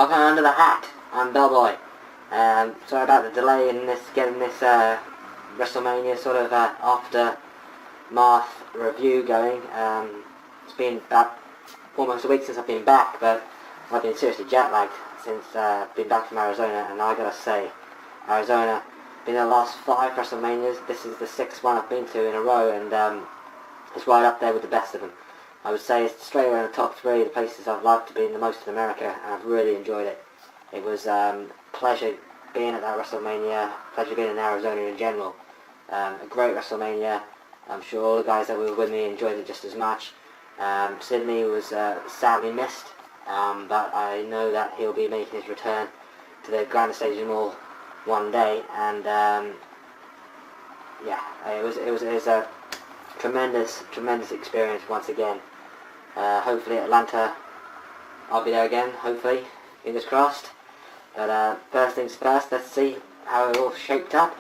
Welcome under the hat. I'm Bellboy. Sorry about the delay in getting this Wrestlemania sort of aftermath review going. It's been about almost a week since I've been back, but I've been seriously jet lagged since been back from Arizona, and I gotta say, Arizona, been in the last 5 WrestleManias. This is the 6th one I've been to in a row, and it's right up there with the best of them. I would say it's straight away in the top 3 of the places I've liked to be in the most in America, and I've really enjoyed it. It was pleasure being at that WrestleMania, pleasure being in Arizona in general. A great WrestleMania. I'm sure all the guys that were with me enjoyed it just as much. Sydney was sadly missed, but I know that he'll be making his return to the Grand Stadium Mall one day, and yeah, it was a tremendous experience once again. Hopefully Atlanta, I'll be there again, hopefully, fingers crossed. But first things first, let's see how it all shaped up.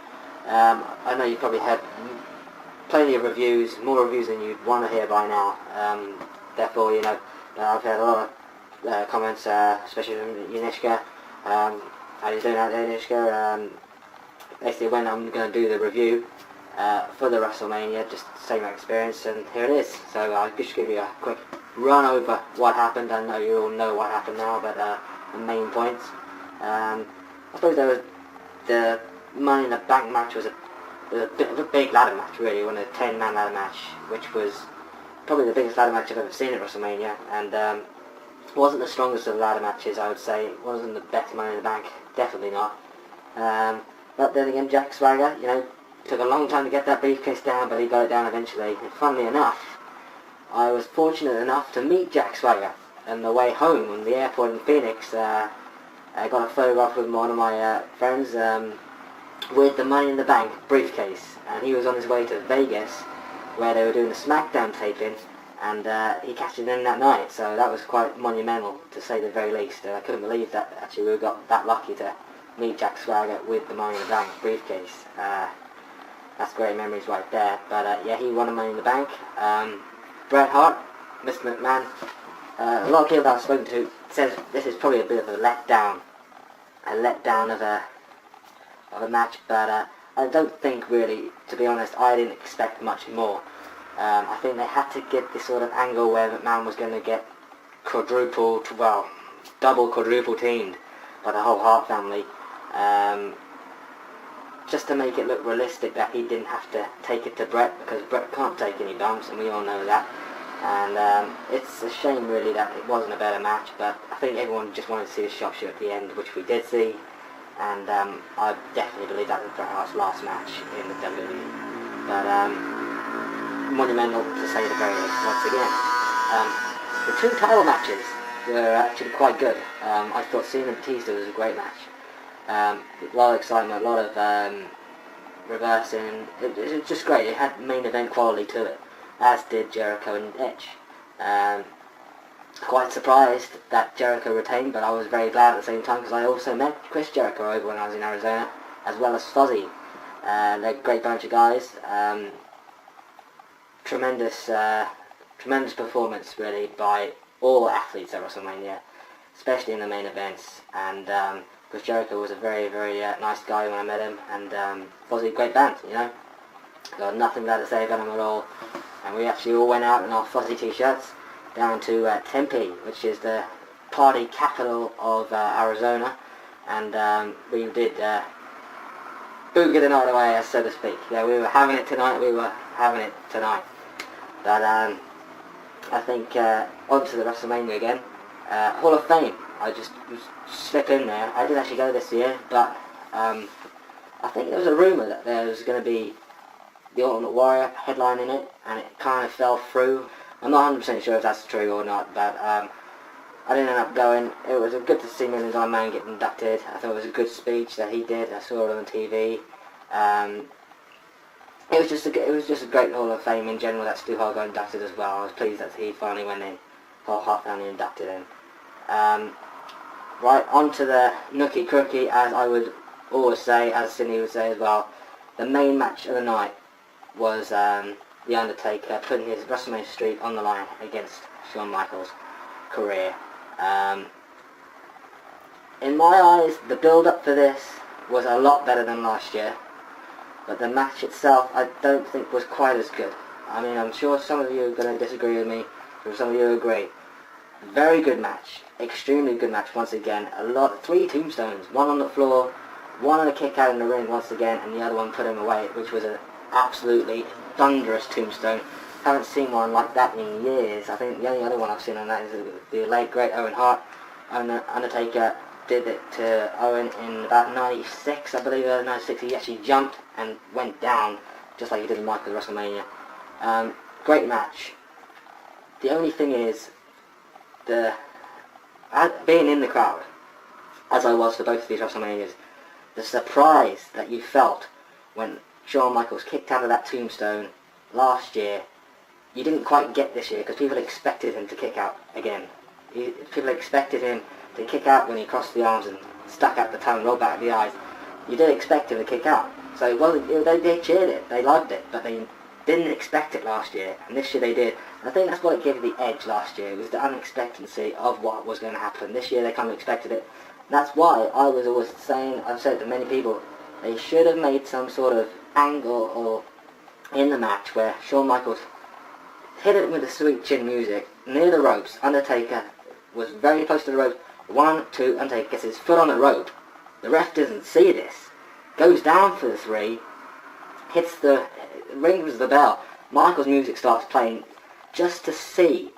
I know you've probably heard plenty of reviews, more reviews than you'd want to hear by now. Therefore, you know, I've had a lot of comments, especially from Yanishka. How you doing out there, Yanishka? Basically, when I'm going to do the review for the WrestleMania, just say my experience, and here it is. So I'll just give you a quick run over what happened. I know you all know what happened now, but the main points. I suppose there was the Money in the Bank match was a bit of a big ladder match, really, one of a 10-man ladder match, which was probably the biggest ladder match I've ever seen at WrestleMania, and wasn't the strongest of ladder matches, I would say. It wasn't the best Money in the Bank, definitely not. But then again, Jack Swagger, you know, took a long time to get that briefcase down, but he got it down eventually. And funnily enough, I was fortunate enough to meet Jack Swagger on the way home from the airport in Phoenix. I got a photograph with one of my friends with the Money in the Bank briefcase, and he was on his way to Vegas where they were doing a SmackDown taping, and he cashed it in that night, so that was quite monumental, to say the very least. I couldn't believe that actually we got that lucky to meet Jack Swagger with the Money in the Bank briefcase. That's great memories right there. But yeah, he won a Money in the Bank. Bret Hart, Mr. McMahon, a lot of people that I've spoken to says this is probably a bit of a letdown of a match, but I don't think really, to be honest, I didn't expect much more. I think they had to get this sort of angle where McMahon was going to get double quadruple teamed by the whole Hart family, just to make it look realistic that he didn't have to take it to Bret, because Bret can't take any bumps, and we all know that. And it's a shame really that it wasn't a better match, but I think everyone just wanted to see a sharpshooter at the end, which we did see, and I definitely believe that was Bret Hart's last match in the WWE. But monumental, to say the very least, once again. The 2 title matches were actually quite good. I thought Cena and Batista was a great match. A lot of excitement, a lot of reversing. It was just great. It had main event quality to it, as did Jericho and Edge. Quite surprised that Jericho retained, but I was very glad at the same time, because I also met Chris Jericho over when I was in Arizona, as well as Fozzy. They're a great bunch of guys. Tremendous performance really by all athletes at WrestleMania, especially in the main events. And Chris Jericho was a very nice guy when I met him, and Fozzy, great band, you know. Got nothing bad to say about him at all. And we actually all went out in our Fozzy t-shirts down to Tempe, which is the party capital of Arizona, and we did boogie the night away, so to speak. Yeah, we were having it tonight. But I think onto the WrestleMania again. Hall of Fame. I just slip in there. I did actually go this year, but I think there was a rumour that there was going to be the Ultimate Warrior headlining it, and it kind of fell through. I'm not 100% sure if that's true or not, but I didn't end up going. It was good to see Million Dollar Man get inducted. I thought it was a good speech that he did. I saw it on TV. It was just a great Hall of Fame in general that Stu Hart got inducted as well. I was pleased that he finally went in. Whole Hart family inducted him. Right, on to the nookie crookie, as I would always say, as Sydney would say as well. The main match of the night was The Undertaker putting his WrestleMania streak on the line against Shawn Michaels' career. in my eyes, the build-up for this was a lot better than last year, but the match itself I don't think was quite as good. I mean, I'm sure some of you are going to disagree with me, or some of you agree. Very good match, extremely good match once again. 3 tombstones, one on the floor, one on a kick out in the ring once again, and the other one put him away, which was an absolutely thunderous tombstone. Haven't seen one like that in years. I think the only other one I've seen on that is the late great Owen Hart. Undertaker did it to Owen in about 96, I believe, 96. He actually jumped and went down, just like he did with Michael at Wrestlemania. Great match. The only thing is, being in the crowd, as I was for both of these WrestleManias, the surprise that you felt when Shawn Michaels kicked out of that tombstone last year, you didn't quite get this year, because people expected him to kick out again. People expected him to kick out when he crossed the arms and stuck out the tongue, rolled back the eyes. You did expect him to kick out. So, well, they cheered it, they loved it, but they didn't expect it last year, and this year they did. And I think that's what gave the edge last year, was the unexpectancy of what was going to happen. This year they kind of expected it. And that's why I was always saying, I've said to many people, they should have made some sort of angle or in the match where Shawn Michaels hit it with the sweet chin music near the ropes. Undertaker was very close to the ropes. 1, 2, Undertaker gets his foot on the rope. The ref doesn't see this. Goes down for the 3. Rings the bell. Michael's music starts playing just to see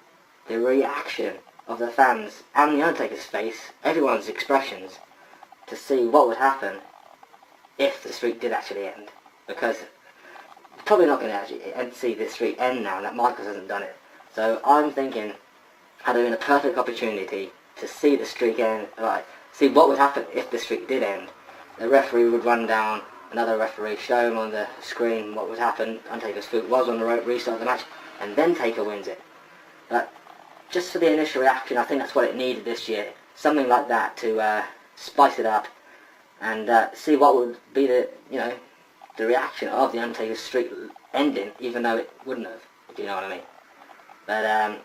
the reaction of the fans and the Undertaker's face, everyone's expressions, to see what would happen if the streak did actually end. Because probably not going to actually see this streak end now that Michaels hasn't done it. So I'm thinking, had there been a perfect opportunity to see the streak end, see what would happen if the streak did end. The referee would run down, another referee show him on the screen what would happen. Undertaker's foot was on the rope, restart the match, and then Taker wins it. But just for the initial reaction, I think that's what it needed this year. Something like that to spice it up and see what would be the reaction of the Undertaker's streak ending, even though it wouldn't have, if you know what I mean. But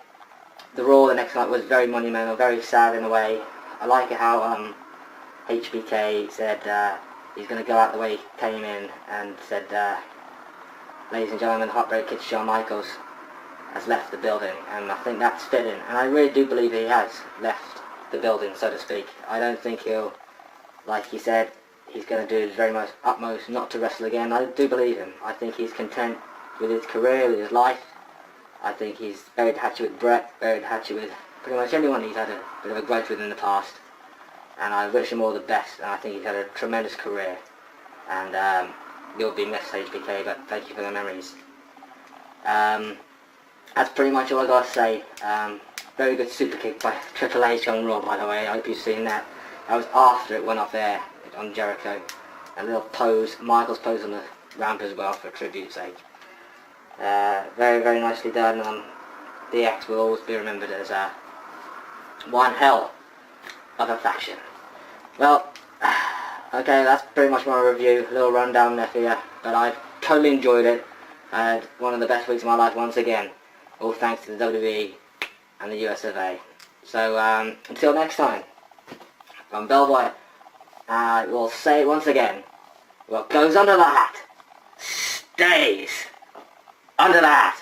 the Raw the next night was very monumental, very sad in a way. I like it how HBK said he's going to go out the way he came in, and said, ladies and gentlemen, Heartbreak Kid Shawn Michaels has left the building, and I think that's fitting, and I really do believe he has left the building, so to speak. I don't think he'll, like he said, he's going to do his very most utmost not to wrestle again. I do believe him. I think he's content with his career, with his life. I think he's buried happy with Brett, buried happy with pretty much anyone he's had a bit of a grudge with in the past. And I wish him all the best, and I think he's had a tremendous career. And you'll be missed, HBK, but thank you for the memories. That's pretty much all I got to say. Very good super kick by Triple H on Raw, by the way. I hope you've seen that. That was after it went off air on Jericho. A little pose, Michael's pose on the ramp as well, for tribute's sake. Very, very nicely done. DX will always be remembered as one hell of a faction. Well, okay, that's pretty much my review. A little rundown there for you, but I've totally enjoyed it. I had one of the best weeks of my life once again, all thanks to the WWE and the US of A. So until next time, from Bellboy, we'll say it once again. What goes under the hat stays under the hat.